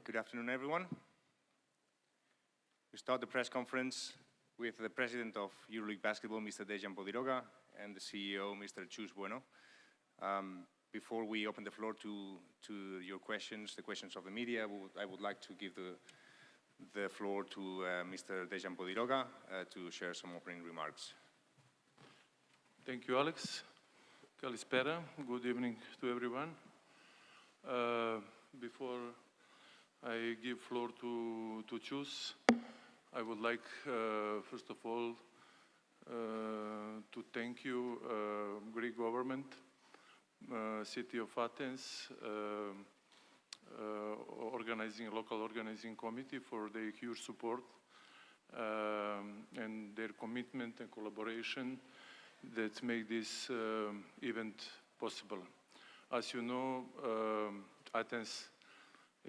Good afternoon, everyone. We start the press conference with the president of EuroLeague Basketball, Mr. Ντέγιαν Μποντιρόγκα, and the CEO, Mr. Chus Bueno. Before we open the floor to your questions, the questions of the media, I would like to give the floor to Mr. Ντέγιαν Μποντιρόγκα to share some opening remarks. Thank you, Alex. Kalispera. Good evening to everyone. Before I give floor to Chus, I would like, first of all, to thank you, Greek government, City of Athens, local organizing committee for their huge support and their commitment and collaboration that make this event possible. As you know, Athens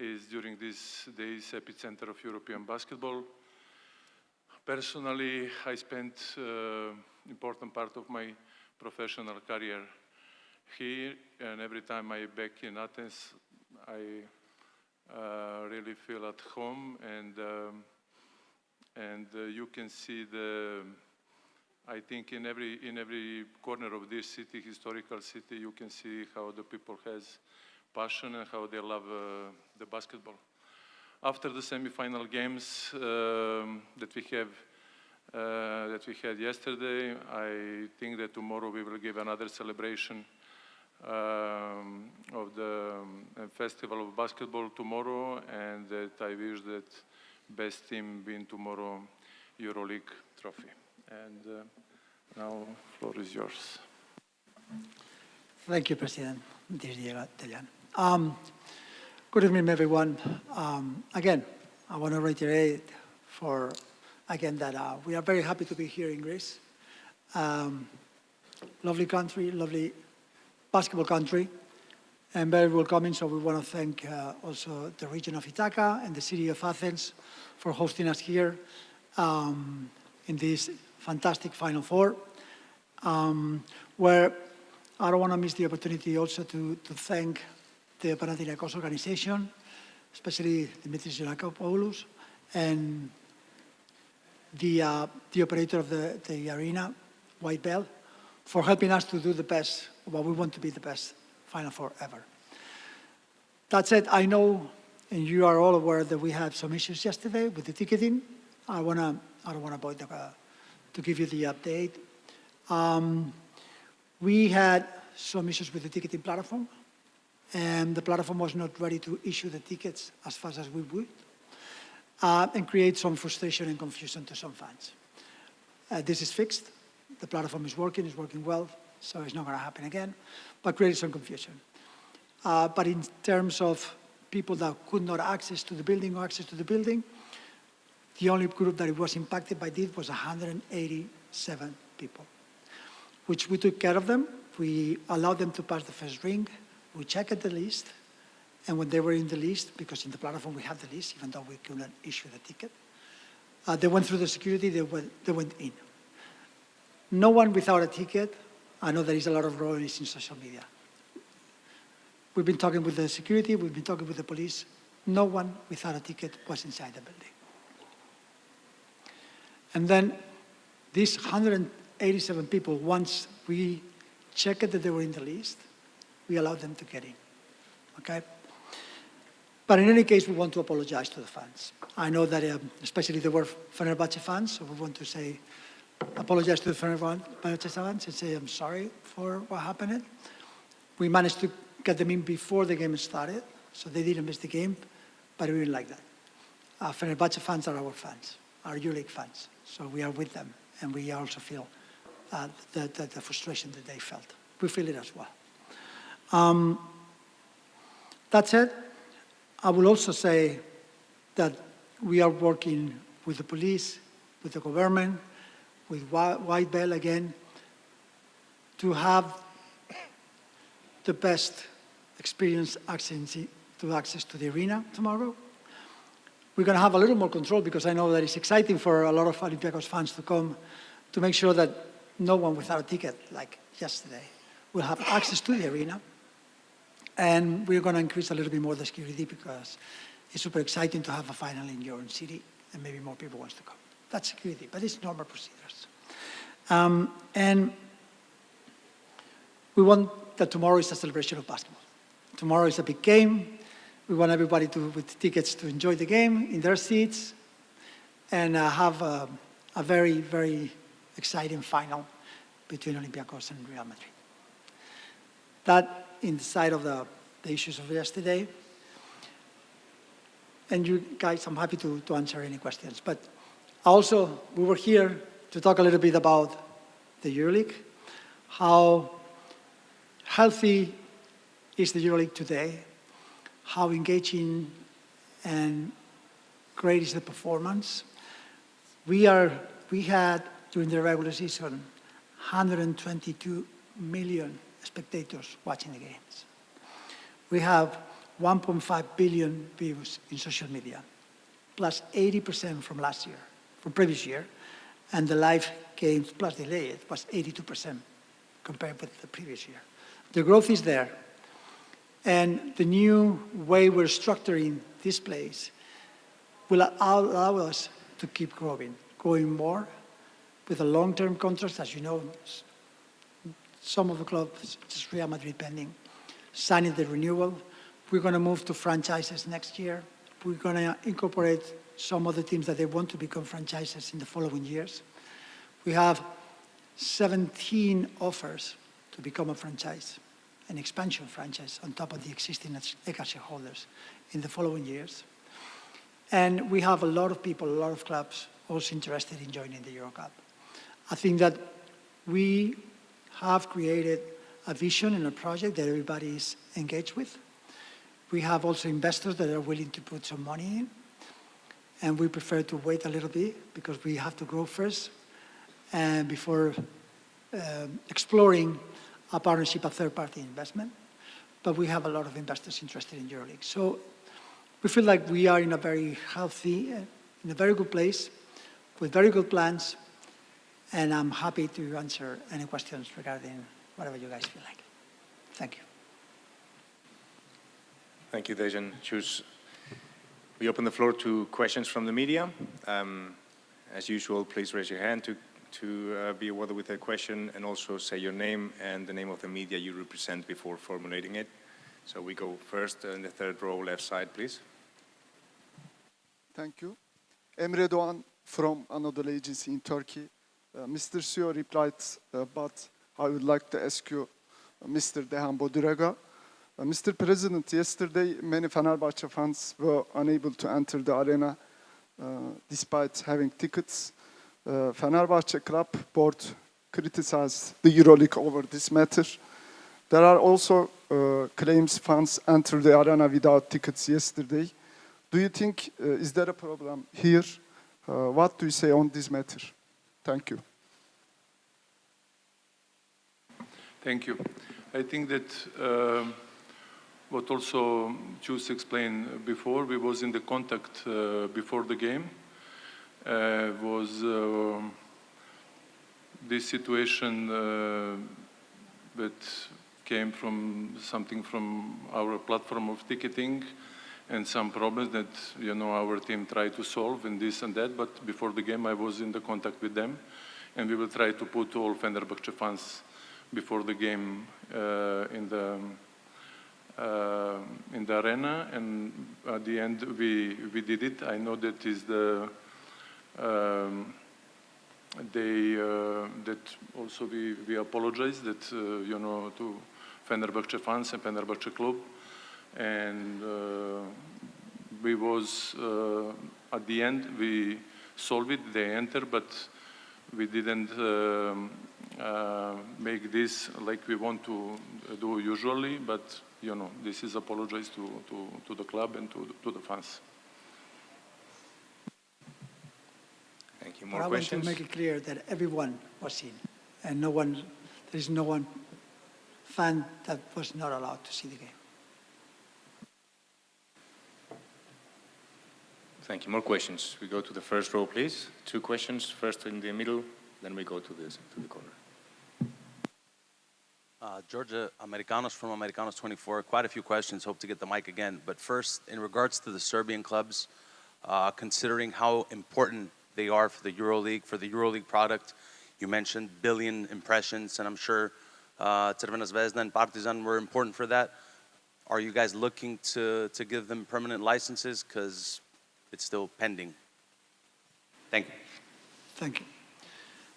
is during these days epicenter of European basketball. Personally, I spent important part of my professional career here, and every time I'm back in Athens, I really feel at home, and you can see I think in every corner of this city, historical city, you can see how the people has passion and how they love the basketball. After the semi-final games that we had yesterday, I think that tomorrow we will give another celebration of the festival of basketball tomorrow, and that I wish that best team win tomorrow EuroLeague trophy. And now, floor is yours. Thank you, President Ντέγιαν. Good evening, everyone. Again, I want to reiterate that we are very happy to be here in Greece. Lovely country, lovely basketball country, and very welcoming. So we want to thank also the region of Ithaca and the city of Athens for hosting us here in this fantastic Final Four, where I don't want to miss the opportunity also to thank the Panathinaikos organization, especially Dimitris Giannakopoulos, and the operator of the arena, White Bell, for helping us to do the best, what we want to be the best Final Four ever. That said, I know, and you are all aware, that we had some issues yesterday with the ticketing. I don't want to avoid to give you the update. We had some issues with the ticketing platform, and the platform was not ready to issue the tickets as fast as we would, and create some frustration and confusion to some fans. This is fixed. The platform is working well, so it's not going to happen again, but created some confusion. But in terms of people that could not access to the building or access to the building, the only group that it was impacted by this was 187 people, which we took care of them. We allowed them to pass the first ring. We checked the list, and when they were in the list, because in the platform we have the list, even though we couldn't issue the ticket, they went through the security, they went in. No one without a ticket. I know there is a lot of royalties in social media. We've been talking with the security, we've been talking with the police. No one without a ticket was inside the building. And then these 187 people, once we checked that they were in the list, we allowed them to get in, okay? But in any case, we want to apologize to the fans. I know that especially there were Fenerbahce fans, so we want to apologize to the Fenerbahce fans and say, I'm sorry for what happened. We managed to get them in before the game started, so they didn't miss the game, but we didn't like that. Fenerbahce fans are our fans, our EuroLeague fans, so we are with them, and we also feel the frustration that they felt. We feel it as well. That said, I will also say that we are working with the police, with the government, with White Bell again, to have the best experience access to the arena tomorrow. We're going to have a little more control because I know that it's exciting for a lot of Olympiacos fans to come to make sure that no one without a ticket, like yesterday, will have access to the arena. And we're going to increase a little bit more the security because it's super exciting to have a final in your own city, and maybe more people want to come. That's security, but it's normal procedures. And we want that tomorrow is a celebration of basketball. Tomorrow is a big game. We want everybody with tickets to enjoy the game in their seats and have a very, very exciting final between Olympiacos and Real Madrid. That inside of the issues of yesterday. And you guys, I'm happy to answer any questions. But also, we were here to talk a little bit about the EuroLeague, how healthy is the EuroLeague today, how engaging and great is the performance. We had, during the regular season, 122 million spectators watching the games. We have 1.5 billion views in social media, plus 80% from last year, from previous year, and the live games plus delay was 82% compared with the previous year. The growth is there, and the new way we're structuring this place will allow us to keep growing more with a long-term contract. As you know, some of the clubs, just Real Madrid pending, signing the renewal. We're going to move to franchises next year. We're going to incorporate some of the teams that they want to become franchises in the following years. We have 17 offers to become a franchise, an expansion franchise on top of the existing ECA shareholders in the following years. And we have a lot of people, a lot of clubs also interested in joining the Euro Cup. I think that we have created a vision and a project that everybody is engaged with. We have also investors that are willing to put some money in, and we prefer to wait a little bit because we have to grow first and before exploring a partnership, a third-party investment. But we have a lot of investors interested in EuroLeague. So we feel like we are in a very healthy, in a very good place, with very good plans, and I'm happy to answer any questions regarding whatever you guys feel like. Thank you. Thank you, Dejan. We open the floor to questions from the media. As usual, please raise your hand to be awarded with a question, and also say your name and the name of the media you represent before formulating it. So we go first in the third row, left side, please. Thank you. Emre Doğan from Anadolu Agency in Turkey. Mr. CEO replied, but I would like to ask you, Mr. Bodiroga. Mr. President, yesterday many Fenerbahçe fans were unable to enter the arena despite having tickets. Fenerbahçe club board criticized the EuroLeague over this matter. There are also claims fans entered the arena without tickets yesterday. Do you think, is there a problem here? What do you say on this matter? Thank you. Thank you. I think that what also Chus explained before, we was in the contact before the game, was this situation that came from something from our platform of ticketing and some problems that, you know, our team tried to solve and this and that, but before the game I was in the contact with them, and we will try to put all Fenerbahçe fans before the game in the arena, and at the end we did it. I know that is the that also we apologize that you know, to Fenerbahçe fans and Fenerbahçe club, and we was at the end we solved it. They enter, but we didn't make this like we want to do usually. But you know, this is apologize to the club and to the fans. Thank you. More I questions? want to make it clear that everyone was in, and no one, there is no one fan that was not allowed to see the game. Thank you. More questions? We go to the first row, please. Two questions. First in the middle, then we go to the corner. Georgia Americanos from Americanos 24. Quite a few questions. Hope to get the mic again. But first, in regards to the Serbian clubs, considering how important they are for the EuroLeague, for the EuroLeague product, you mentioned billion impressions, and I'm sure Crvena Zvezda and Partizan were important for that. Are you guys looking to give them permanent licenses? Because it's still pending. Thank you. Thank you.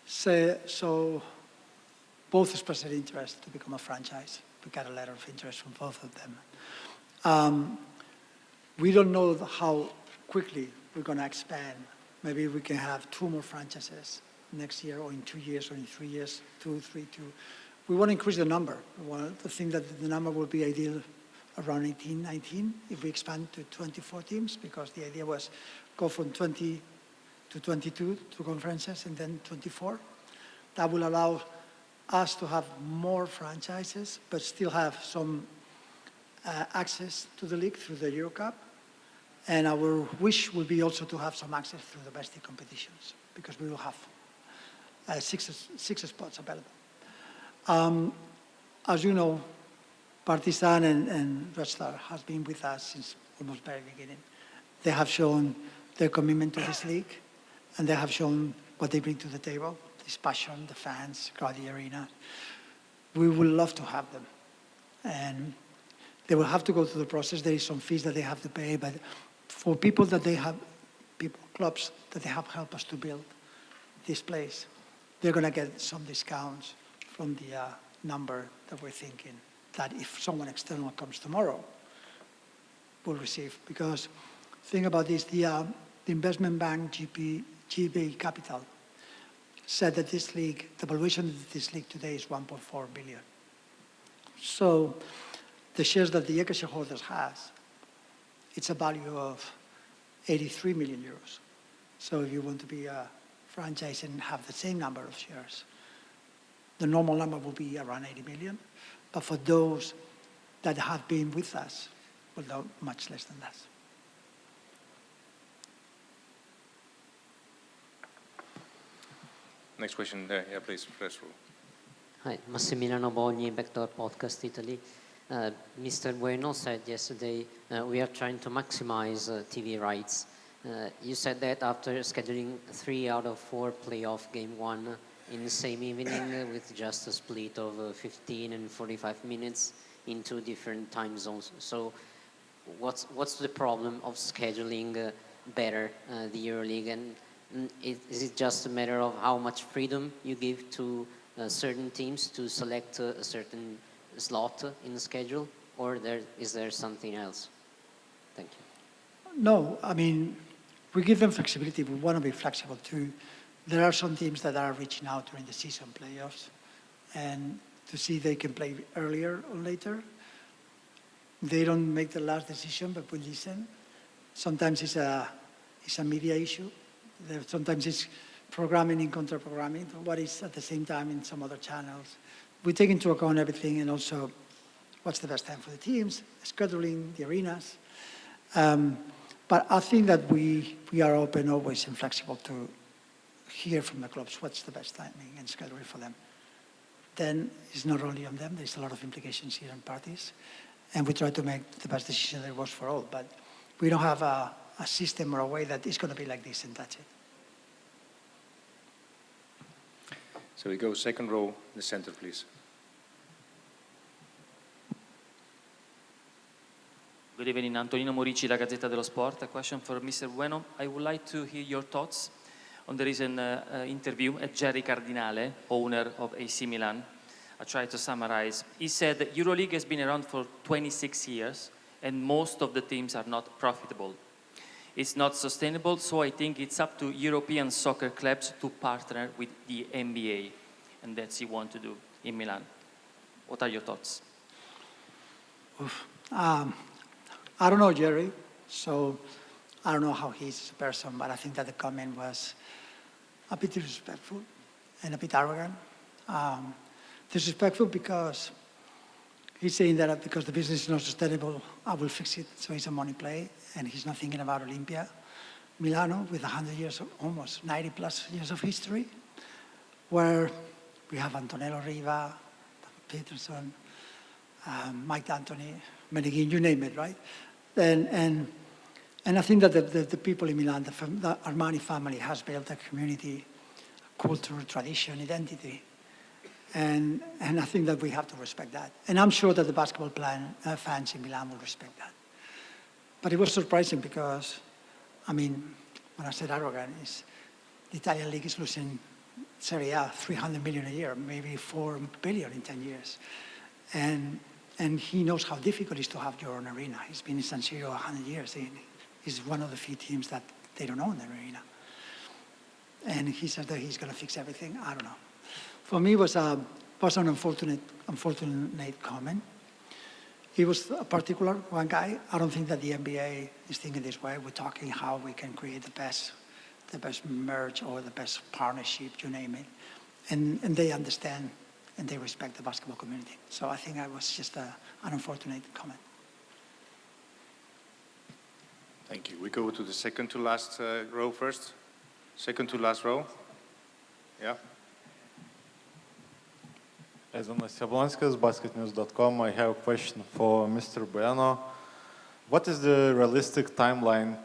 So both expressed an interest to become a franchise. We got a letter of interest from both of them. We don't know how quickly we're going to expand. Maybe we can have 2 more franchises next year, or in 2 years, or in 3 years, 2, 3, 2. We want to increase the number. We want to think that the number will be ideal around 18, 19, if we expand to 24 teams, because the idea was go from 20 to 22 to conferences, and then 24. That will allow us to have more franchises, but still have some access to the league through the Euro Cup. And our wish will be also to have some access through domestic competitions, because we will have 6 spots available. As you know, Partizan and Red Star has been with us since almost the very beginning. They have shown their commitment to this league, and they have shown what they bring to the table, this passion, the fans, crowd the arena. We would love to have them. And they will have to go through the process. There is some fees that they have to pay, but for people that they have, clubs that they have helped us to build this place, they're going to get some discounts from the number that we're thinking that if someone external comes tomorrow, will receive. Because think about this, the investment bank, GB Capital, said that this league, the valuation of this league today is 1.4 billion. So the shares that the Eka shareholders has, it's a value of 83 million euros. So if you want to be a franchise and have the same number of shares, the normal number will be around 80 million. But for those that have been with us, well, no, much less than that. Next question there. Yeah, please, first row. Hi, Massimiliano Bogni, Backdoor Podcast Italy. Mr. Bueno said yesterday, we are trying to maximize TV rights. You said that after scheduling 3 out of 4 playoff game 1 in the same evening with just a split of 15 and 45 minutes in 2 different time zones. So what's the problem of scheduling better the EuroLeague? And is it just a matter of how much freedom you give to certain teams to select a certain slot in the schedule, or is there something else? Thank you. No, I mean, we give them flexibility. We want to be flexible too. There are some teams that are reaching out during the season playoffs and to see if they can play earlier or later. They don't make the last decision, but we listen. Sometimes it's a media issue. Sometimes it's programming and counter-programming, what is at the same time in some other channels. We take into account everything, and also what's the best time for the teams, scheduling, the arenas. But I think that we are open always and flexible to hear from the clubs what's the best timing and scheduling for them. Then it's not only on them, there's a lot of implications here on parties. And we try to make the best decision that works for all. But we don't have a system or a way that is going to be like this and that's it. So we go second row in the center, please. Good evening, Antonino Morici, La Gazzetta dello Sport. A question for Mr. Bueno. I would like to hear your thoughts on the recent interview at Jerry Cardinale, owner of AC Milan. I try to summarize. He said that EuroLeague has been around for 26 years and most of the teams are not profitable. It's not sustainable, so I think it's up to European soccer clubs to partner with the NBA, and that's what he wants to do in Milan. What are your thoughts? I don't know Jerry, so I don't know how he is as a person, but I think that the comment was a bit disrespectful and a bit arrogant. Disrespectful because he's saying that because the business is not sustainable, I will fix it. So it's a money play, and he's not thinking about Olympia. Milano, with 100 years, almost 90 plus years of history, where we have Antonello Riva, Peterson, Mike D'Antoni, Meneghin, you name it, right? And I think that the people in Milan, the Armani family has built a community, culture, tradition, identity. And I think that we have to respect that. And I'm sure that the basketball fans in Milan will respect that. But it was surprising because, I mean, when I said arrogant, the Italian league is losing Serie A 300 million a year, maybe 4 billion in 10 years. And he knows how difficult it is to have your own arena. He's been in San Siro 100 years. He's one of the few teams that they don't own an arena. And he said that he's going to fix everything. I don't know. For me, it was an unfortunate comment. He was a particular one guy. I don't think that the NBA is thinking this way. We're talking how we can create the best merge or the best partnership, you name it. And they understand and they respect the basketball community. So I think it was just an unfortunate comment. Thank you. We go to the second to last row first. Second to last row. Yeah. Ezonas Jablonskas, basketnews.com. I have a question for Mr. Bueno. What is the realistic timeline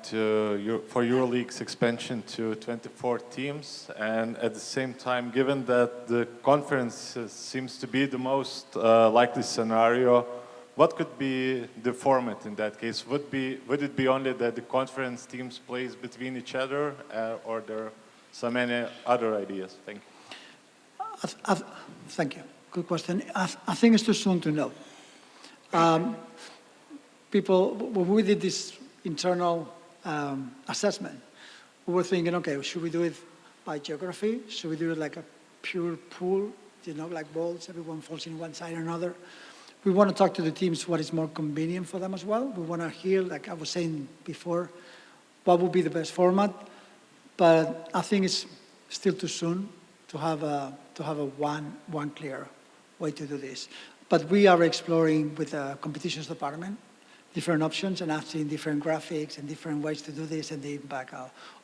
for EuroLeague's expansion to 24 teams? And at the same time, given that the conference seems to be the most likely scenario, what could be the format in that case? Would it be only that the conference teams plays between each other, or there are so many other ideas? Thank you. Thank you. Good question. I think it's too soon to know. When we did this internal assessment, we were thinking, okay, should we do it by geography? Should we do it like a pure pool, like balls, everyone falls in one side or another? We want to talk to the teams what is more convenient for them as well. We want to hear, like I was saying before, what would be the best format. But I think it's still too soon to have a one clear way to do this. But we are exploring with the competitions department different options and asking different graphics and different ways to do this, and the impact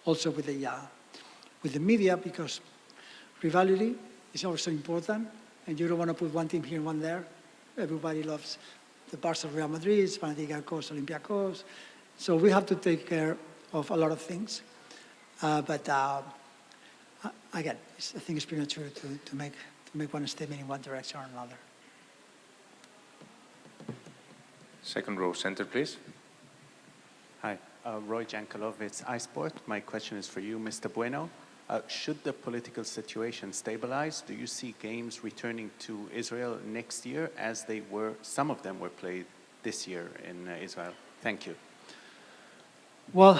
also with the media, because rivalry is also important, and you don't want to put one team here and one there. Everybody loves the Barca Real Madrid, Panathinaikos, Olympiacos. So we have to take care of a lot of things. But again, I think it's premature to make one statement in one direction or another. Second row, center, please. Hi, Roy Jankolovitz, iSport. My question is for you, Mr. Bueno. Should the political situation stabilize, do you see games returning to Israel next year, as some of them were played this year in Israel? Thank you. Well,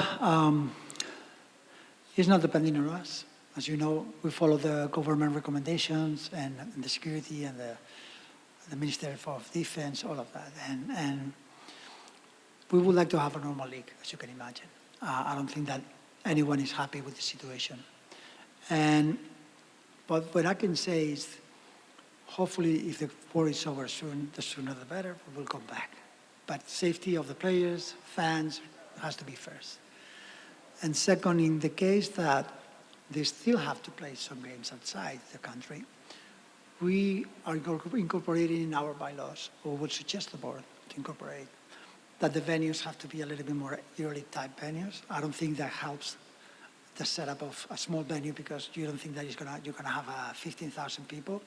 it's not depending on us. As you know, we follow the government recommendations and the security and the Ministry of Defense, all of that. And we would like to have a normal league, as you can imagine. I don't think that anyone is happy with the situation. But what I can say is, hopefully, if the war is over soon, the sooner the better, we will come back. But safety of the players, fans, has to be first. And second, in the case that they still have to play some games outside the country, we are incorporating in our bylaws, or would suggest the board to incorporate, that the venues have to be a little bit more EuroLeague type venues. I don't think that helps the setup of a small venue, because you don't think that you're gonna have 15,000 people.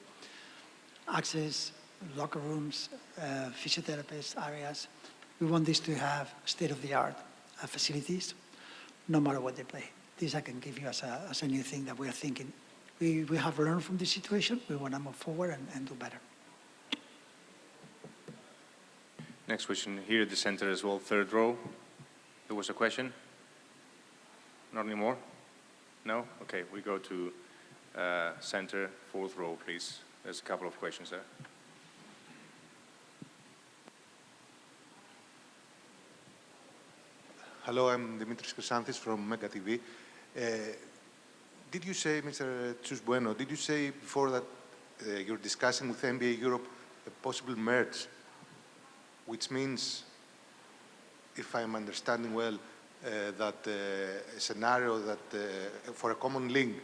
Access, locker rooms, physiotherapists, areas. We want this to have state-of-the-art facilities, no matter what they play. This I can give you as a new thing that we are thinking. We have learned from this situation. We want to move forward and do better. Next question here at the center as well, third row. There was a question? Not anymore? No? Okay, we go to center, fourth row, please. There's a couple of questions there. Hello, I'm Dimitris Chrysanthis from Mega TV. Did you say, Mr. Chus Bueno, did you say before that you're discussing with NBA Europe a possible merge, which means, if I'm understanding well, that a scenario that for a common league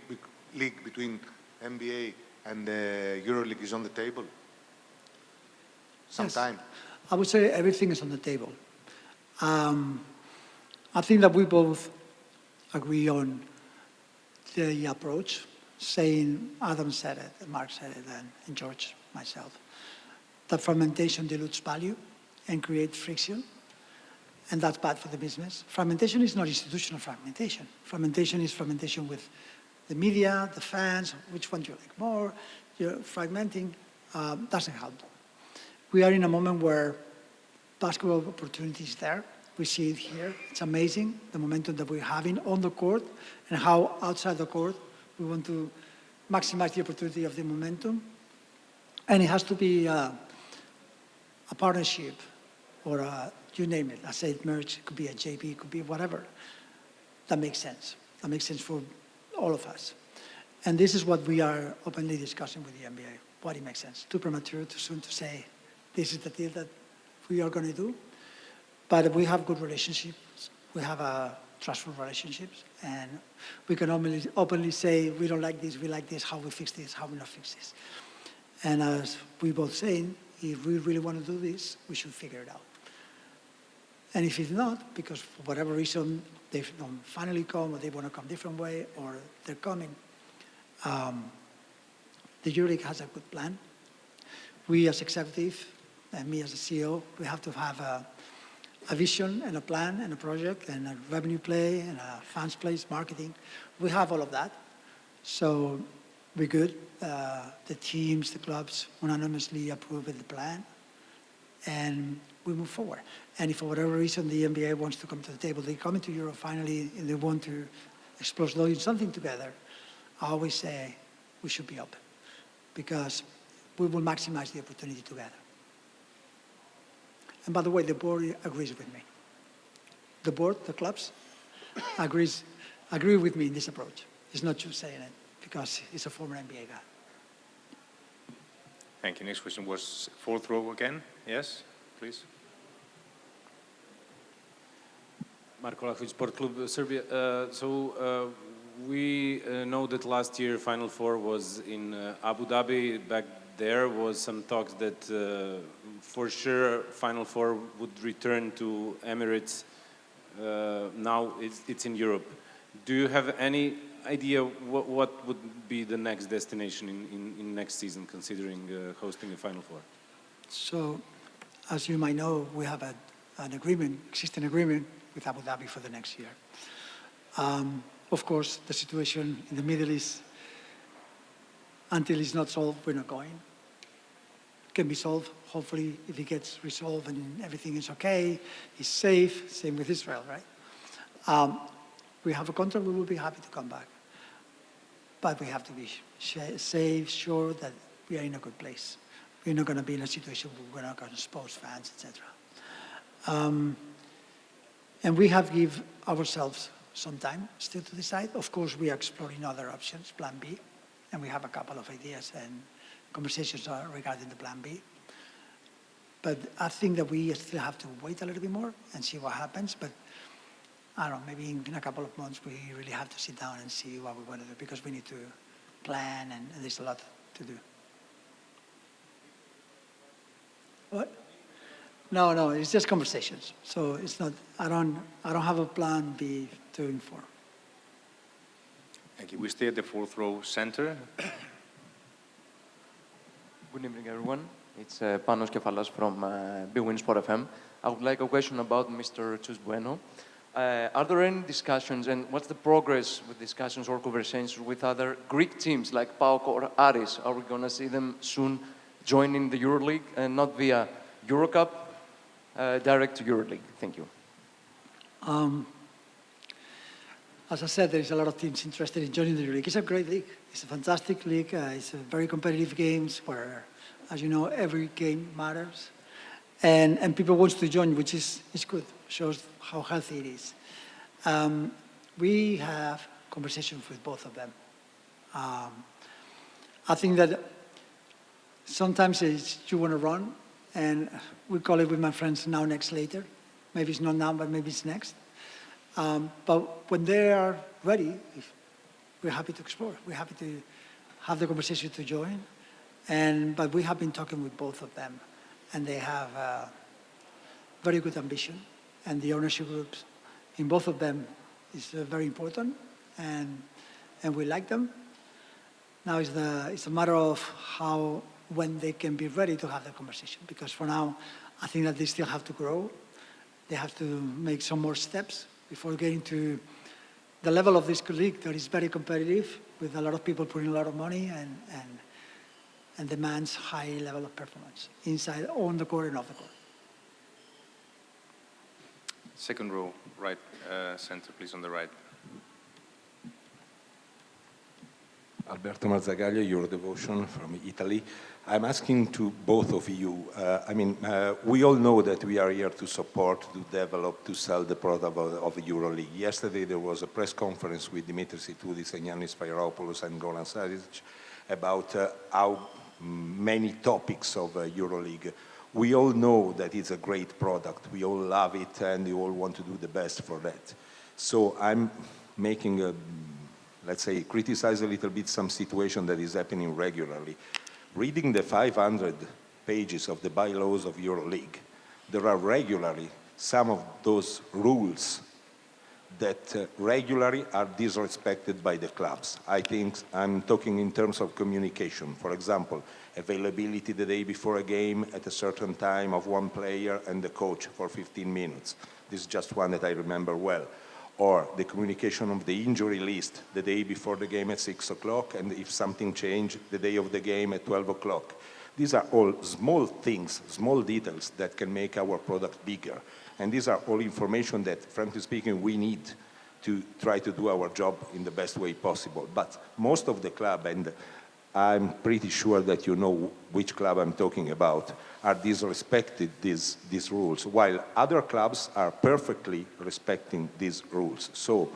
between NBA and EuroLeague is on the table? sometime? I would say everything is on the table. I think that we both agree on the approach, saying, Adam said it, Mark said it, and George, myself, that fragmentation dilutes value and creates friction, and that's bad for the business. Fragmentation is not institutional fragmentation. Fragmentation is fragmentation with the media, the fans, which one do you like more? You're fragmenting doesn't help. We are in a moment where basketball opportunity is there. We see it here. It's amazing, the momentum that we're having on the court and how outside the court we want to maximize the opportunity of the momentum. And it has to be a partnership or you name it. I said merge, it could be a JV, it could be whatever. That makes sense. That makes sense for all of us. And this is what we are openly discussing with the NBA, what it makes sense. Too premature, too soon to say, this is the deal that we are going to do. But we have good relationships. We have trustful relationships. And we can openly say, we don't like this, how we fix this, how we not fix this. And as we both saying, if we really want to do this, we should figure it out. And if it's not, because for whatever reason, they don't finally come, or they want to come a different way, or they're coming, the EuroLeague has a good plan. We as executive, and me as a CEO, we have to have a vision and a plan and a project and a revenue play and a fans place, marketing. We have all of that. So we're good. The teams, the clubs unanimously approve of the plan. And we move forward. And if for whatever reason the NBA wants to come to the table, they come into Europe finally and they want to explore doing something together, I always say we should be open because we will maximize the opportunity together. And by the way, the board agrees with me. The board, the clubs, agree with me in this approach. It's not just saying it because he's a former NBA guy. Thank you. Next question was fourth row again. Yes, please. Marko Lahovic, Sport Club Serbia. We know that last year Final Four was in Abu Dhabi. Back there was some talks that for sure Final Four would return to Emirates. Now it's in Europe. Do you have any idea what would be the next destination in next season, considering hosting the Final Four? So, as you might know, we have an agreement, existing agreement with Abu Dhabi for the next year. Of course, the situation in the Middle East, until it's not solved, we're not going. It can be solved, hopefully, if it gets resolved and everything is okay, it's safe, same with Israel, right? We have a contract, we will be happy to come back. But we have to be safe, sure that we are in a good place. We're not going to be in a situation where we're not going to expose fans, etc. And we have give ourselves some time still to decide. Of course, we are exploring other options, Plan B, and we have a couple of ideas and conversations regarding the Plan B. But I think that we still have to wait a little bit more and see what happens. But I don't know, maybe in a couple of months we really have to sit down and see what we want to do because we need to plan and there's a lot to do. What? No, it's just conversations. So it's not, I don't have a plan B to inform. Thank you. We stay at the fourth row center. Good evening, everyone. It's Panos Kefalas from Big Win Sport FM. I would like a question about Mr. Chus Bueno. Are there any discussions, and what's the progress with discussions or conversations with other Greek teams like PAOK or Aris? Are we going to see them soon joining the EuroLeague and not via Eurocup, direct to EuroLeague? Thank you. As I said, there is a lot of teams interested in joining the EuroLeague. It's a great league. It's a fantastic league. It's a very competitive games where, as you know, every game matters. And people want to join, which is good. Shows how healthy it is. We have conversations with both of them. I think that sometimes you want to run, and we call it with my friends now, next, later. Maybe it's not now, but maybe it's next. But when they are ready, we're happy to explore. We're happy to have the conversation to join. But we have been talking with both of them. and they have very good ambition, and the ownership groups in both of them is very important, and we like them. Now it's a matter of when they can be ready to have the conversation, because for now, I think that they still have to grow. They have to make some more steps before getting to the level of this league that is very competitive, with a lot of people putting a lot of money and demands high level of performance inside, on the court and off the court. Second row, right center, please, on the right. Alberto Marzagaglio, Your Devotion from Italy. I'm asking to both of you, we all know that we are here to support, to develop, to sell the product of EuroLeague. Yesterday there was a press conference with Dimitris Itoudis and Yannis Spyropoulos and Goran Saric about how many topics of EuroLeague. We all know that it's a great product. We all love it and we all want to do the best for that. So I'm making a, let's say, criticize a little bit some situation that is happening regularly. Reading the 500 pages of the bylaws of EuroLeague, there are regularly some of those rules that regularly are disrespected by the clubs. I think I'm talking in terms of communication. For example, availability the day before a game at a certain time of one player and the coach for 15 minutes. This is just one that I remember well. Or the communication of the injury list the day before the game at 6 o'clock, and if something changed, the day of the game at 12 o'clock. These are all small things, small details that can make our product bigger. And these are all information that, frankly speaking, we need to try to do our job in the best way possible. But most of the club, and I'm pretty sure that you know which club I'm talking about, are disrespecting these rules, while other clubs are perfectly respecting these rules. So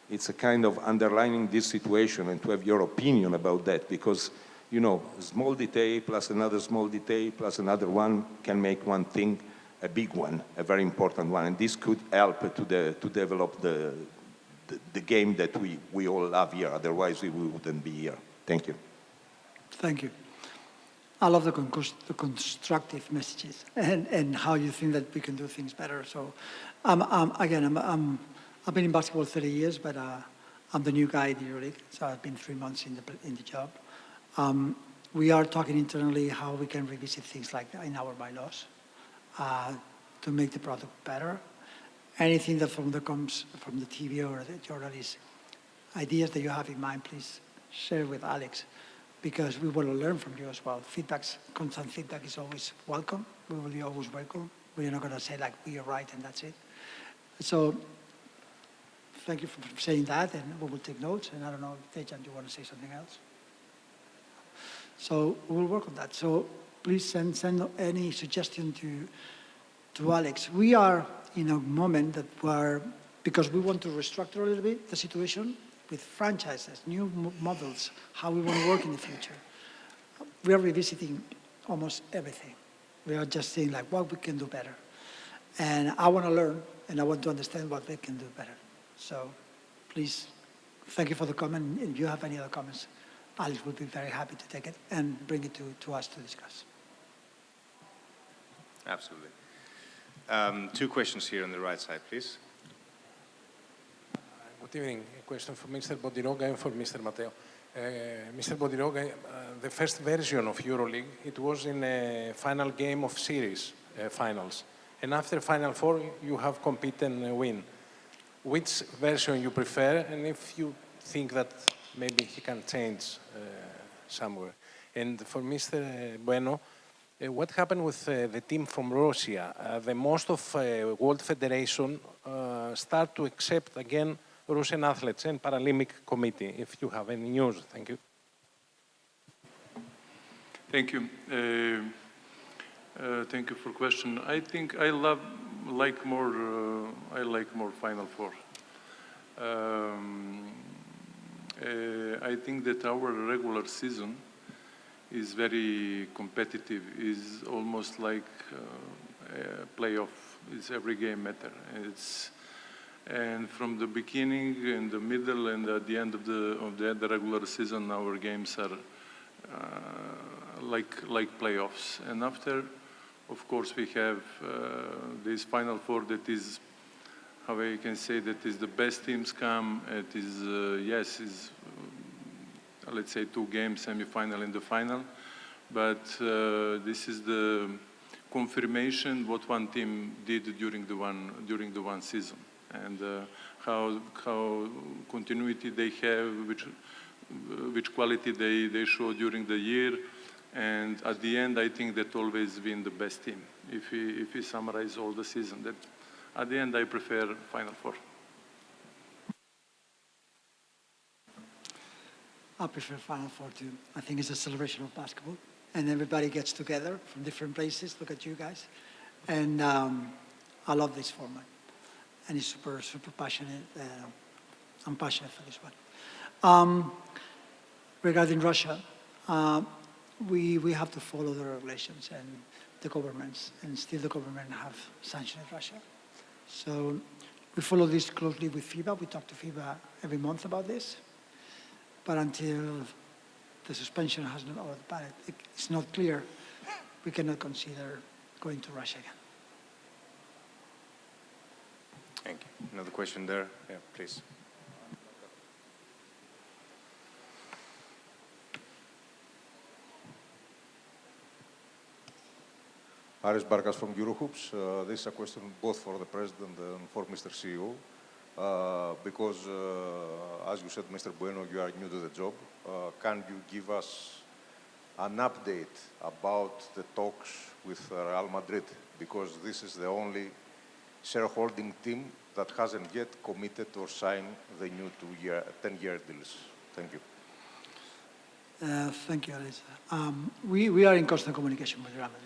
it's a kind of underlining this situation and to have your opinion about that, because, you know, a small detail plus another small detail plus another one can make one thing a big one, a very important one. And this could help to develop the game that we all love here. Otherwise, we wouldn't be here. Thank you. Thank you. I love the constructive messages and how you think that we can do things better. So, I've been in basketball 30 years, but I'm the new guy in the EuroLeague, so I've been 3 months in the job. We are talking internally how we can revisit things like that in our bylaws to make the product better. Anything that comes from the TV or the journalists, ideas that you have in mind, please share with Alex, because we want to learn from you as well. Constant feedback is always welcome. We will be always welcome. We're not going to say like, we are right and that's it. So thank you for saying that, and we will take notes. And I don't know, Dejan, do you want to say something else? So we'll work on that. So please send any suggestion to Alex. We are in a moment that because we want to restructure a little bit the situation, with franchises, new models, how we want to work in the future. We are revisiting almost everything. We are just saying like what we can do better. And I want to learn, and I want to understand what we can do better. So please, thank you for the comment. If you have any other comments, Alex would be very happy to take it and bring it to us to discuss. Absolutely. 2 questions here on the right side, please. Good evening. A question for Mr. Bondinogga and for Mr. Matteo. Mr. Bondinogga, the first version of EuroLeague, it was in a final game of series finals. And after Final Four, you have compete and win. Which version you prefer, and if you think that maybe he can change somewhere? And for Mr. Bueno, what happened with the team from Russia? The most of World Federation start to accept again Russian athletes and Paralympic Committee. If you have any news, thank you. Thank you. Thank you for question. I think I like more Final Four. I think that our regular season is very competitive. Is almost like a playoff. Is every game matter. And from the beginning, in the middle, and at the end of the regular season, our games are like playoffs. And after, Of course, we have this Final Four that is, how I can say, that is the best teams come. It is, yes, is let's say 2 games, semi-final and the final. But this is the confirmation what one team did during the one season, and how continuity they have, which quality they show during the year. And at the end, I think that always win the best team. If we summarize all the season, that at the end I prefer Final Four. I prefer Final Four too. I think it's a celebration of basketball, and everybody gets together from different places. Look at you guys, and I love this format, and it's super passionate. I'm passionate for this one. Regarding Russia. We have to follow the regulations and the governments, and still the government have sanctioned Russia. So we follow this closely with FIBA. We talk to FIBA every month about this. But until the suspension has not, or the ban, it's not clear, we cannot consider going to Russia again. Thank you. Another question there. Yeah, please. Aris Barkas from Eurohoops. This is a question both for the President and for Mr. CEO. Because, as you said, Mr. Bueno, you are new to the job. Can you give us an update about the talks with Real Madrid? Because this is the only shareholding team that hasn't yet committed or signed the new 10-year deals. Thank you. Thank you, Aris. We are in constant communication with Real Madrid.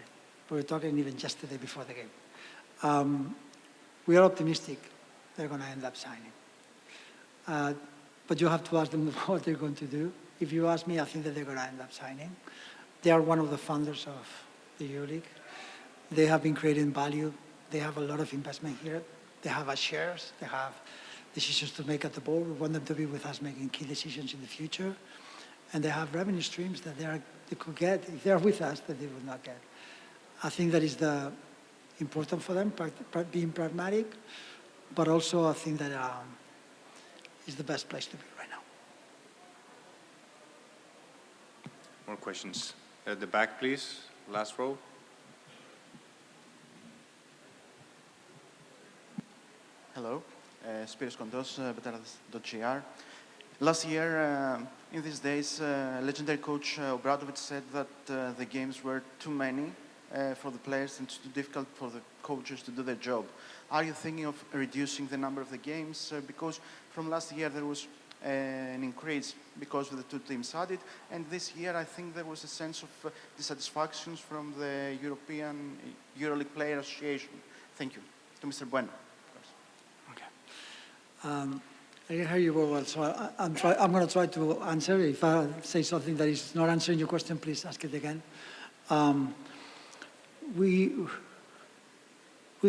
We were talking even just the day before the game. We are optimistic they're going to end up signing. But you have to ask them what they're going to do. If you ask me, I think that they're going to end up signing. They are one of the founders of the EuroLeague. They have been creating value. They have a lot of investment here. They have shares. They have decisions to make at the board. We want them to be with us making key decisions in the future. And they have revenue streams that they could get, if they're with us, that they would not get. I think that is important for them, being pragmatic, but also I think that is the best place to be right now. More questions. At the back, please. Last row. Hello, Spiros Kontos, Betaradas.gr. Last year, in these days, legendary coach Obradovic said that the games were too many for the players and too difficult for the coaches to do their job. Are you thinking of reducing the number of the games? Because from last year there was an increase because of the 2 teams added, and this year I think there was a sense of dissatisfaction from the European EuroLeague Player Association. Thank you. To Mr. Bueno. Okay. I can hear you very well, so I'm going to try to answer. If I say something that is not answering your question, please ask it again. We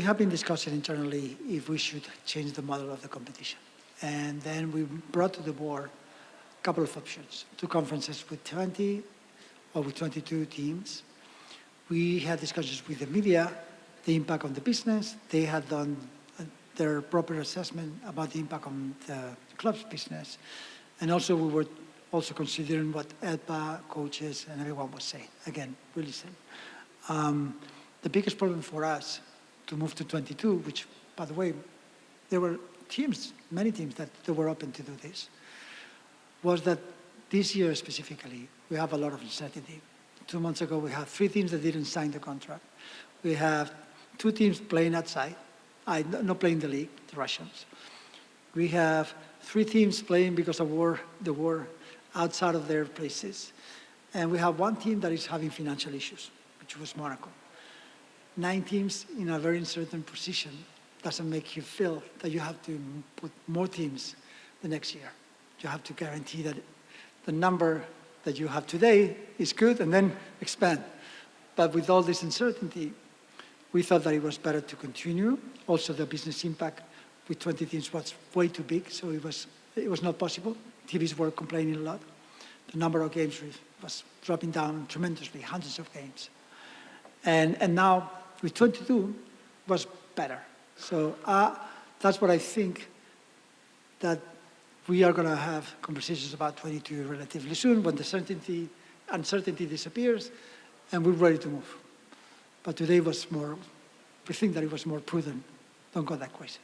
have been discussing internally if we should change the model of the competition. And then we brought to the board a couple of options. 2 conferences with 20 or with 22 teams. We had discussions with the media, the impact on the business. They had done their proper assessment about the impact on the club's business. And also we were also considering what ELPA, coaches, and everyone was saying. Again, we listened. The biggest problem for us to move to 22, which, by the way, there were teams, many teams that were open to do this, was that this year specifically, we have a lot of uncertainty. 2 months ago, we had 3 teams that didn't sign the contract. We have 2 teams playing outside, not playing the league, the Russians. We have 3 teams playing because of the war outside of their places. And we have 1 team that is having financial issues, which was Monaco. 9 teams in a very uncertain position doesn't make you feel that you have to put more teams the next year. You have to guarantee that the number that you have today is good and then expand. But with all this uncertainty, we thought that it was better to continue. Also, the business impact with 20 teams was way too big, so it was not possible. TVs were complaining a lot. The number of games was dropping down tremendously, hundreds of games. And now with 22 was better. So that's what I think, that we are going to have conversations about 22 relatively soon when the uncertainty disappears and we're ready to move. But today was more, we think that it was more prudent. Don't go that crazy.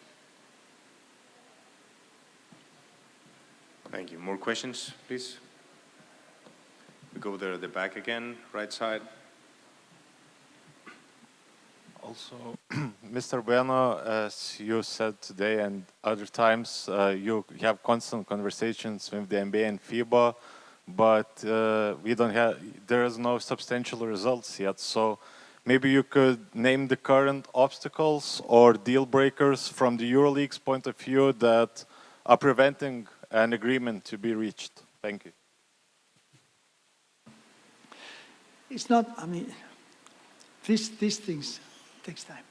Thank you. More questions, please? We go there at the back again, right side. Also, Mr. Bueno, as you said today and other times, you have constant conversations with the NBA and FIBA, but there is no substantial results yet. So maybe you could name the current obstacles or deal breakers from the EuroLeague's point of view that are preventing an agreement to be reached. Thank you. It's not, I mean, these things takes time.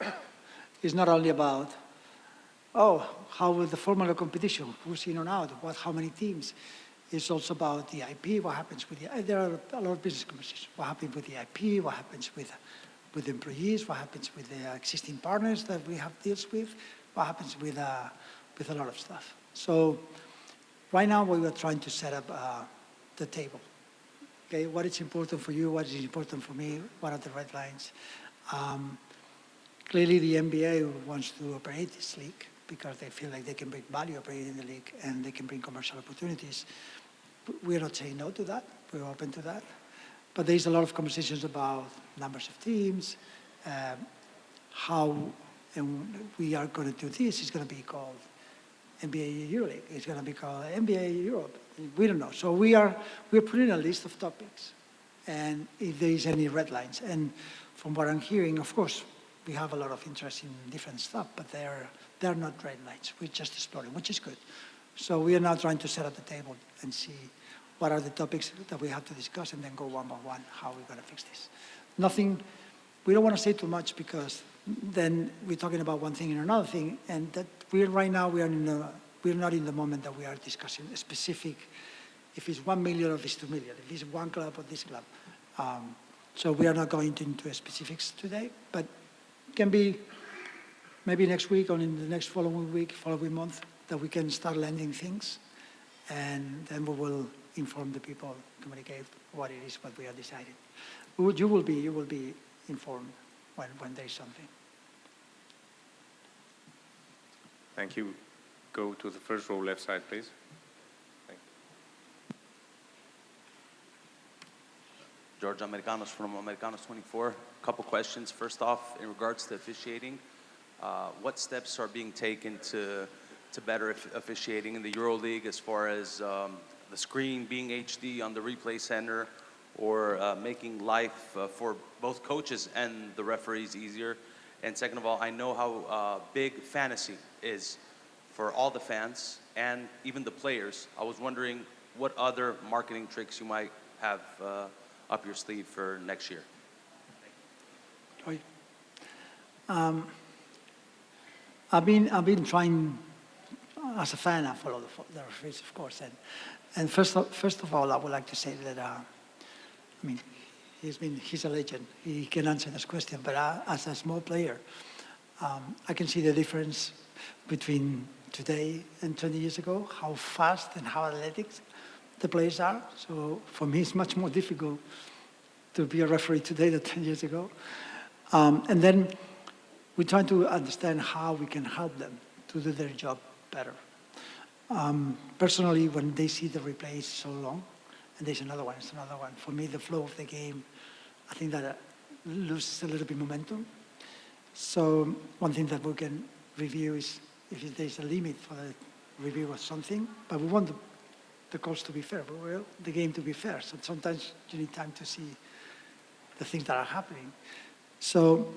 It's not only about, how will the formula competition, who's in and out, how many teams. It's also about the IP, what happens with the, there are a lot of business conversations. What happens with the IP, what happens with employees, what happens with the existing partners that we have deals with, what happens with a lot of stuff. So right now we are trying to set up the table. Okay, what is important for you, what is important for me, what are the red lines? Clearly the NBA wants to operate this league because they feel like they can bring value operating the league and they can bring commercial opportunities. We're not saying no to that, we're open to that. But there's a lot of conversations about numbers of teams, how and we are going to do this. It's going to be called NBA EuroLeague. It's going to be called NBA Europe. We don't know. So we're putting a list of topics, and if there is any red lines. And from what I'm hearing, of course, we have a lot of interest in different stuff, but they're not red lines. We're just exploring, which is good. So we are now trying to set up the table and see what are the topics that we have to discuss, and then go one by one how we're going to fix this. Nothing. We don't want to say too much because then we're talking about one thing and another thing, and that we're not in the moment that we are discussing a specific, if it's 1 million or if it's 2 million, if it's one club or this club. So we are not going into specifics today, but it can be maybe next week or in the next following week, following month, that we can start landing things, and then we will inform the people, communicate what it is, what we are deciding. You will be informed when there is something. Thank you. Go to the first row, left side, please. Thank you. George Americanos from Americanos 24. A couple questions. First off, in regards to officiating, what steps are being taken to better officiating in the EuroLeague as far as the screen being HD on the replay center, or making life for both coaches and the referees easier? And second of all, I know how big fantasy is for all the fans and even the players. I was wondering what other marketing tricks you might have up your sleeve for next year. I've been trying, as a fan, I follow the referees, of course. And first of all, I would like to say that, I mean, he's a legend. He can answer this question. But as a small player, I can see the difference between today and 20 years ago, how fast and how athletic the players are. So for me, it's much more difficult to be a referee today than 10 years ago. And then we try to understand how we can help them to do their job better. Personally, when they see the replays so long, and there's another one, it's another one. For me, the flow of the game, I think that loses a little bit momentum. So one thing that we can review is if there's a limit for the review of something, but we want the calls to be fair, we want the game to be fair. So sometimes you need time to see the things that are happening. So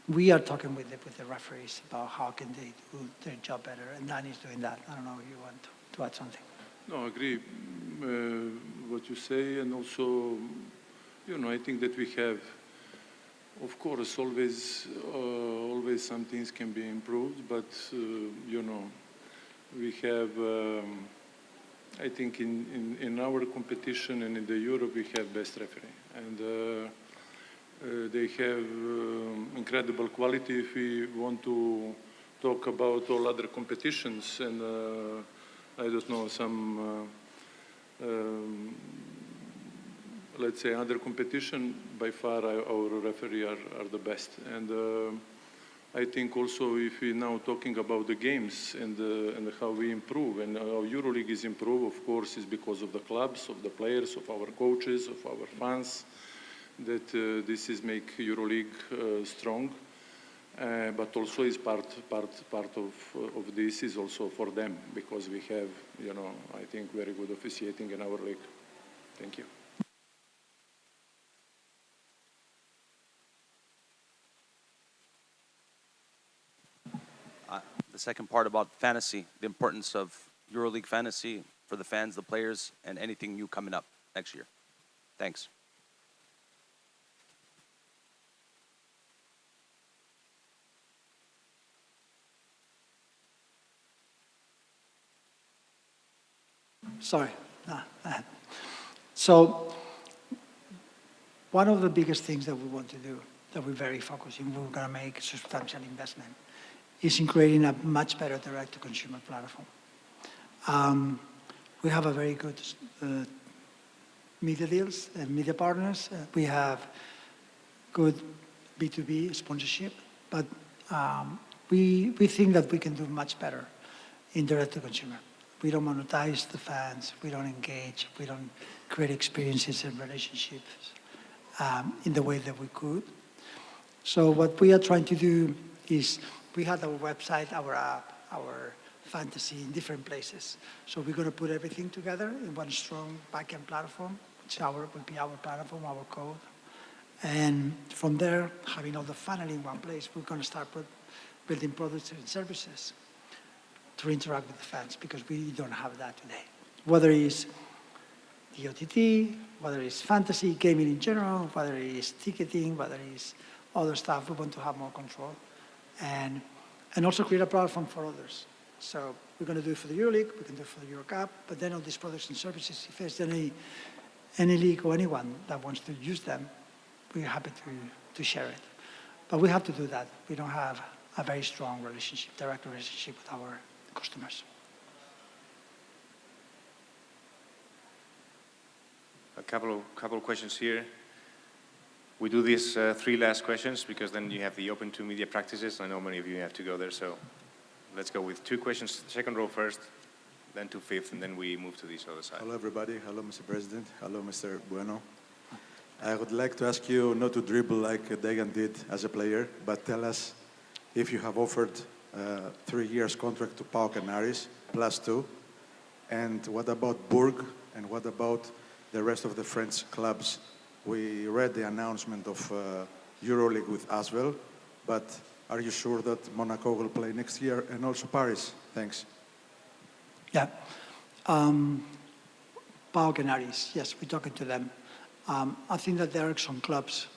we are talking with the referees about how can they do their job better, and Danny's doing that. I don't know if you want to add something. No, I agree what you say, and also, I think that we have, of course, always some things can be improved, but we have, I think in our competition and in the Europe we have best referee, and They have incredible quality if we want to talk about all other competitions and I don't know, some let's say other competition, by far our referee are the best. And I think also if we're now talking about the games and how we improve and how EuroLeague is improved, of course, is because of the clubs, of the players, of our coaches, of our fans, that this is make EuroLeague strong. But also is part of this is also for them because we have, you know, I think very good officiating in our league. Thank you. The second part about fantasy, the importance of EuroLeague fantasy for the fans, the players, and anything new coming up next year. Thanks. Sorry. So one of the biggest things that we want to do, that we're very focused on, we're going to make substantial investment, is in creating a much better direct-to-consumer platform. We have a very good media deals and media partners. We have good B2B sponsorship, but we think that we can do much better in direct-to-consumer. We don't monetize the fans, we don't engage, we don't create experiences and relationships in the way that we could. So what we are trying to do is, we have our website, our app, our fantasy in different places. So we're going to put everything together in one strong backend platform, which will be our platform, our code. And from there, having all the funnel in one place, we're going to start building products and services to interact with the fans, because we don't have that today. Whether it's the OTT, whether it's fantasy, gaming in general, whether it's ticketing, whether it's other stuff, we want to have more control. And also create a platform for others. So we're going to do it for the EuroLeague, we can do it for the EuroCup, but then all these products and services, if there's any league or anyone that wants to use them, we're happy to share it. But we have to do that. We don't have a very strong relationship, direct relationship with our customers. A couple of questions here. We do these 3 last questions because then you have the open to media practices. I know many of you have to go there, so let's go with 2 questions. Second row first, then to 5th, and then we move to this other side. Hello, everybody. Hello, Mr. President. Hello, Mr. Bueno. I would like to ask you not to dribble like Ντέγιαν did as a player, but tell us if you have offered 3 years contract to Pau Canaris, +2, and what about Bourg, and what about the rest of the French clubs? We read the announcement of EuroLeague with Asvel, but are you sure that Monaco will play next year, and also Paris? Thanks. Yeah. Pau Canaris, yes, we're talking to them. I think that there are some clubs,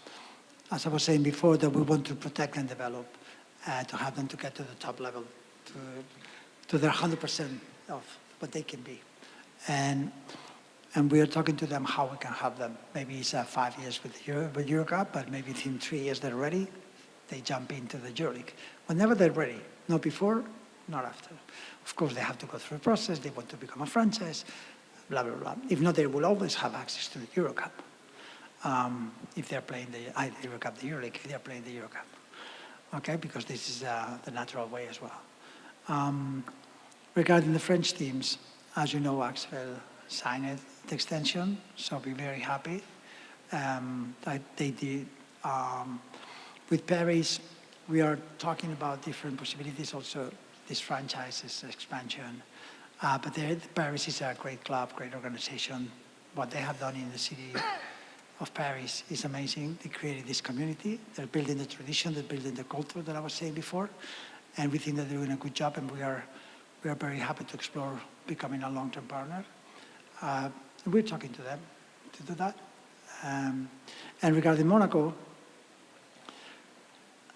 as I was saying before, that we want to protect and develop, to have them to get to the top level, to their 100% of what they can be. And we are talking to them how we can help them. Maybe it's 5 years with EuroCup, but maybe in 3 years they're ready, they jump into the EuroLeague. Whenever they're ready, not before, not after. Of course, they have to go through a process, they want to become a franchise, blah, blah, blah. If not, they will always have access to the EuroCup. If they're playing the EuroCup, the EuroLeague, if they're playing the EuroCup. Okay, because this is the natural way as well. Regarding the French teams, as you know, Axel signed the extension, so we're very happy that they did. With Paris, we are talking about different possibilities, also this franchise's expansion. But Paris is a great club, great organization. What they have done in the city of Paris is amazing. They created this community. They're building the tradition, they're building the culture that I was saying before. And we think that they're doing a good job, and we are very happy to explore becoming a long-term partner. We're talking to them to do that. And regarding Monaco,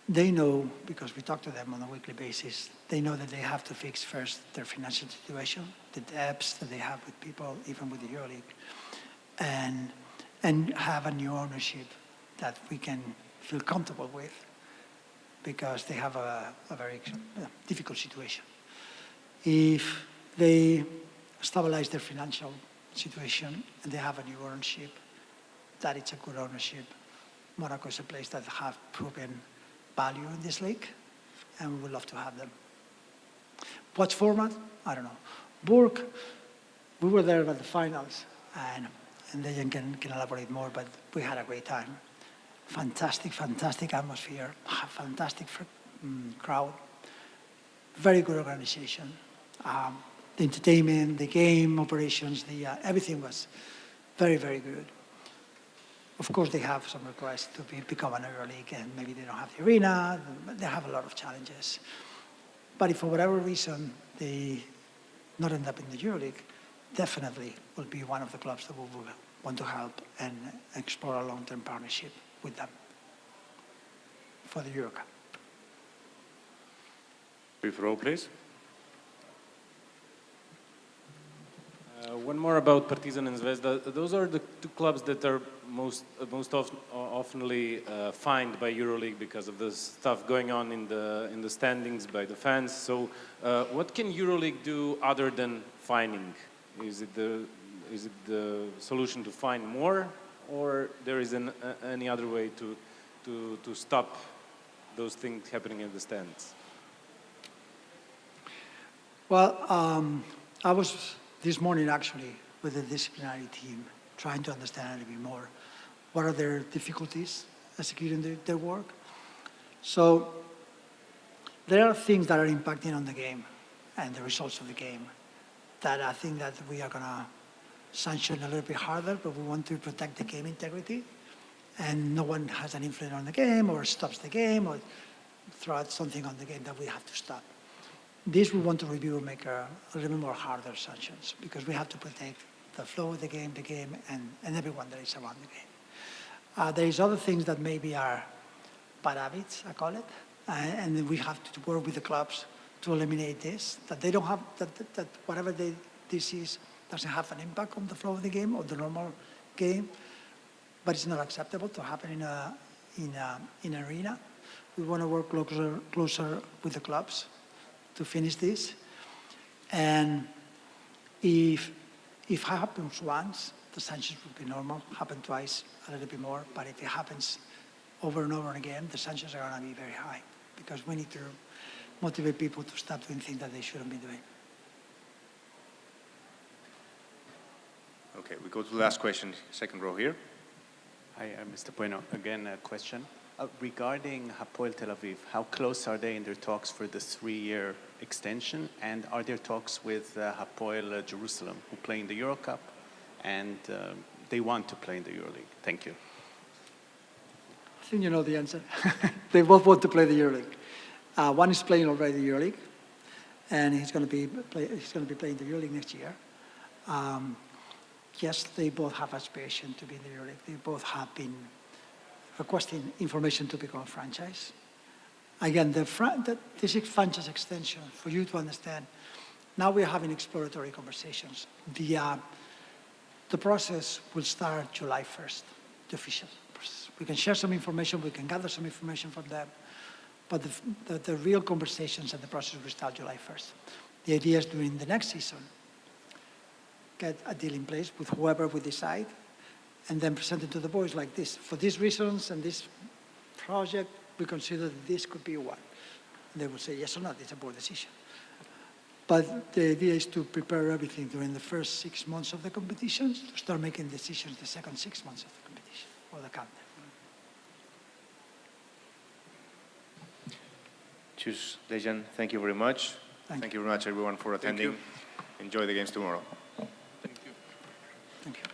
they know, because we talk to them on a weekly basis, they know that they have to fix first their financial situation, the debts that they have with people, even with the EuroLeague, and have a new ownership that we can feel comfortable with, because they have a very difficult situation. If they stabilize their financial situation and they have a new ownership, that it's a good ownership. Monaco is a place that have proven value in this league, and we would love to have them. What format? I don't know. Burg, we were there at the finals, and Deijan can elaborate more, but we had a great time. Fantastic, fantastic atmosphere, fantastic crowd, very good organization. The entertainment, the game operations, everything was very, very good. Of course, they have some requests to become an EuroLeague, and maybe they don't have the arena. They have a lot of challenges. But if for whatever reason they not end up in the EuroLeague, definitely will be one of the clubs that we will want to help and explore a long-term partnership with them for the Euro Cup. Brief roll, please. One more about Partizan and Zvezda. Those are the two clubs that are most oftenly fined by EuroLeague because of the stuff going on in the standings by the fans. So, what can EuroLeague do other than fining? Is it the solution to fine more, or there is any other way to stop those things happening in the stands? Well, I was this morning actually with the disciplinary team trying to understand a little bit more what are their difficulties executing their work. So there are things that are impacting on the game and the results of the game that I think that we are going to sanction a little bit harder, but we want to protect the game integrity, and no one has an influence on the game or stops the game or throws something on the game that we have to stop. This we want to review and make a little bit more harder sanctions, because we have to protect the flow of the game, and everyone that is around the game. There is other things that maybe are bad habits, I call it, and we have to work with the clubs to eliminate this, that they don't have, that whatever this is doesn't have an impact on the flow of the game or the normal game, but it's not acceptable to happen in an arena. We want to work closer with the clubs to finish this. And if it happens once, the sanctions would be normal. Happen twice, a little bit more. But if it happens over and over again, the sanctions are going to be very high, because we need to motivate people to stop doing things that they shouldn't be doing. Okay, we go to the last question, second row here. Hi, Mr. Bueno. Again, a question. Regarding Hapoel Tel Aviv, how close are they in their talks for the 3-year extension? And are there talks with Hapoel Jerusalem, who play in the Euro Cup, and they want to play in the EuroLeague? Thank you. I think you know the answer. They both want to play the EuroLeague. One is playing already the EuroLeague, and he's going to be playing the EuroLeague next year. Yes, they both have aspiration to be in the EuroLeague. They both have been requesting information to become a franchise. Again, this is franchise extension, for you to understand. Now we're having exploratory conversations. The process will start July 1st, the official process. We can share some information, we can gather some information from them, but the real conversations and the process will start July 1st. The idea is during the next season, get a deal in place with whoever we decide, and then present it to the boys like this. For these reasons and this project, we consider that this could be one. And they will say yes or no, it's a board decision. But the idea is to prepare everything during the first 6 months of the competitions, to start making decisions the second 6 months of the competition, or the calendar. Choose Dejan, thank you very much. Thank you very much, everyone, for attending. Enjoy the games tomorrow. Thank you.